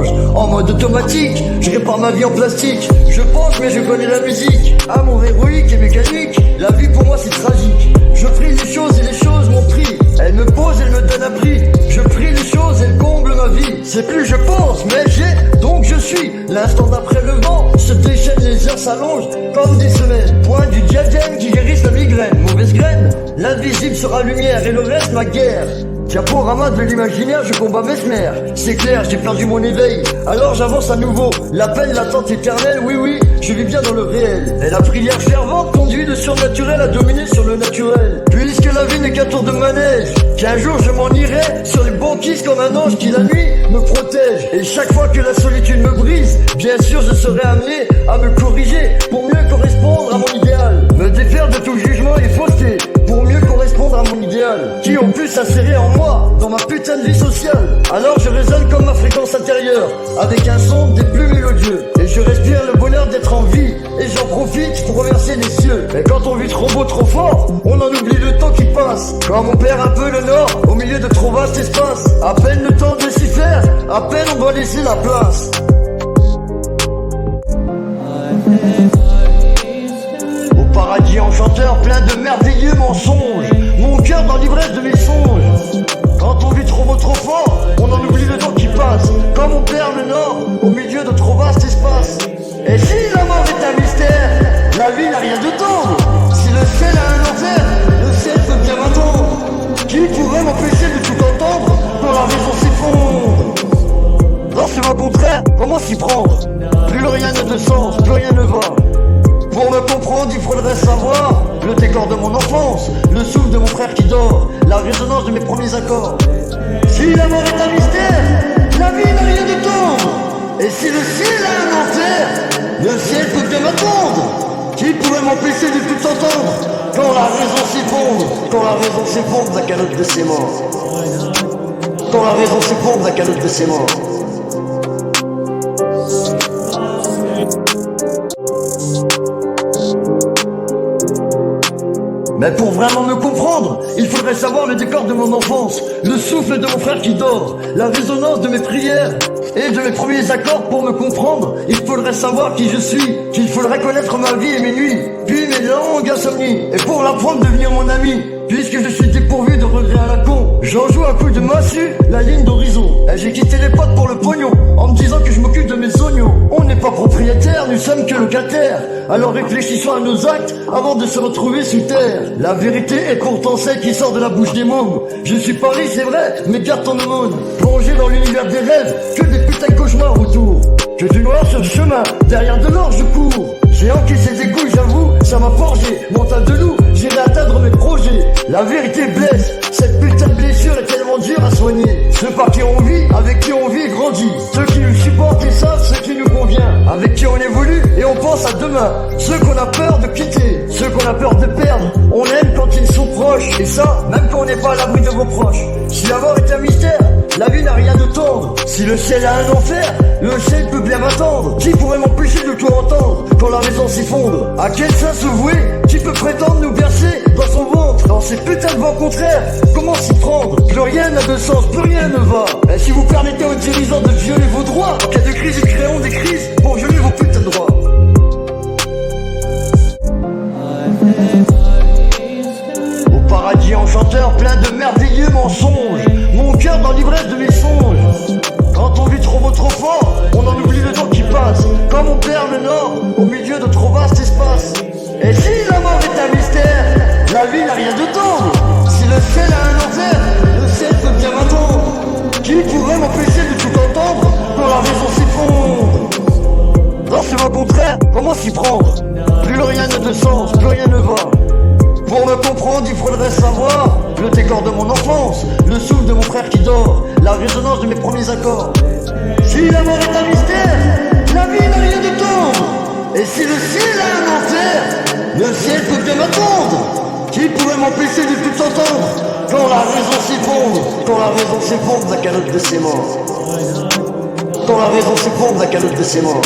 s'allonge. En mode automatique, je répare ma vie en plastique. Je pense mais je connais la musique. Amour héroïque et mécanique, la vie pour moi c'est tragique. Je prie les choses et les choses m'ont pris. Elles me posent, elles me donnent un prix. Je prie les choses, elles comblent ma vie. C'est plus je pense, mais j'ai, donc je suis. L'instant d'après le vent se déchaîne, les heures s'allongent comme des semaines. Point du diadème qui guérisse la migraine. Mauvaise graine, l'invisible sera lumière et le reste ma guerre. Diaporama de l'imaginaire, je combats Mesmer. C'est clair, j'ai perdu mon éveil, alors j'avance à nouveau. L'appel, l'attente éternelle, oui oui, je vis bien dans le réel. Et la prière fervente conduit le surnaturel à dominer sur le naturel. Puisque la vie n'est qu'un tour de manège, qu'un jour je m'en irai sur les banquises comme un ange qui la nuit me protège. Et chaque fois que la solitude me brise, bien sûr je serai amené à me corriger pour mieux correspondre à mon idéal. Me défaire de tout jugement et fausseté pour mieux correspondre à mon idéal, qui ont pu s'insérer en moi dans ma putain de vie sociale. Alors je résonne comme ma fréquence intérieure, avec un son des plus mélodieux. Et je respire le bonheur d'être en vie, et j'en profite pour remercier les cieux. Et quand on vit trop beau, trop fort, on en oublie le temps qui passe. Quand on perd un peu le nord, au milieu de trop vaste espace. À peine le temps de s'y faire, à peine on doit laisser la place. Au paradis enchanteur, plein de merveilleux mensonges. Mon cœur dans l'ivresse de mes songes. Quand on vit trop beau, trop fort, on en oublie le temps qui passe. Comme on perd le nord, au milieu de trop vaste espace. Et si la mort est un mystère, la vie n'a rien de tendre. Si le ciel a un enfer, le ciel peut bien m'attendre. Qui pourrait m'empêcher de tout entendre quand la raison s'effondre? Lorsque au contraire, comment s'y prendre? Plus rien n'a de sens, plus rien ne va. Pour me comprendre, il faudrait savoir le décor de mon enfance, le souffle de mon frère qui dort, la résonance de mes premiers accords. Si la mort est un mystère, la vie n'a rien de tendre. Et si le ciel a un enfer, le ciel peut bien m'attendre. Qui pourrait m'empêcher de tout entendre quand la raison s'effondre? Quand la raison s'effondre, la calotte de ses morts. Quand la raison s'effondre, la calotte de ses morts. Mais pour vraiment me comprendre, il faudrait savoir le décor de mon enfance, le souffle de mon frère qui dort, la résonance de mes prières et de mes premiers accords. Pour me comprendre, il faudrait savoir qui je suis, qu'il faudrait connaître ma vie et mes nuits, puis mes longues insomnies, et pour l'apprendre devenir mon ami. Puisque je suis dépourvu de regrets à la con, j'en joue un coup de massue, la ligne d'horizon. Et j'ai quitté les potes pour le pognon, en me disant que je m'occupe de mes oignons. On n'est pas propriétaire, nous sommes que locataires. Alors réfléchissons à nos actes avant de se retrouver sous terre. La vérité est pourtant celle qui sort de la bouche des mômes. Je suis pas riche, c'est vrai, mais garde ton aumône. Plongé dans l'univers des rêves, que des putains de cauchemars autour. Que du noir sur le chemin, derrière de l'or je cours. J'ai encaissé des couilles, j'avoue, ça m'a forgé. Mental de loup, j'irai atteindre mes projets. La vérité blesse, cette putain de blessure est tellement dure à soigner. Ceux par qui on vit, avec qui on vit et grandit. Ceux qui nous supportent et savent ce qui nous convient. Avec qui on évolue et on pense à demain. Ceux qu'on a peur de quitter, ceux qu'on a peur de perdre. On aime quand ils sont proches, et ça, même quand on n'est pas à l'abri de vos proches. Si la mort est un mystère, la vie n'a rien de tendre. Si le ciel a un enfer, le ciel peut bien m'attendre. Qui pourrait m'empêcher de tout entendre quand la raison s'effondre? À quel saint se vouer? Qui peut prétendre nous bercer dans son ventre? Dans ces putains de vents contraires, comment s'y prendre? Plus rien n'a de sens, plus rien ne va. Et si vous permettez aux dirigeants de violer vos droits, en cas de crise, ils créeront des crises pour violer vos putains de droits. Au paradis enchanteur, plein de merveilleux mensonges. Mon cœur dans l'ivresse de mes songes. Quand on vit trop beau, trop fort, on en oublie le temps qui passe. Comme on perd le nord, au milieu de trop vaste espace. Et si la mort est un mystère, la vie n'a rien de tendre. Si le ciel a un enfer, le ciel peut bien m'attendre. Qui pourrait m'empêcher de tout entendre quand la raison s'effondre? Dans ce contraire, comment s'y prendre? Plus rien n'a de sens, plus rien ne va. Pour me comprendre, il faudrait savoir le décor de mon enfance, le souffle de mon frère qui dort, la résonance de mes premiers accords. Si la mort est un mystère, la vie n'a rien de tendre. Et si le ciel a un enfer, le ciel peut bien m'attendre. Qui pourrait m'empêcher de tout entendre quand la raison s'effondre? Quand la raison s'effondre, la calotte de ses morts. Quand la raison s'effondre, la calotte de ses morts.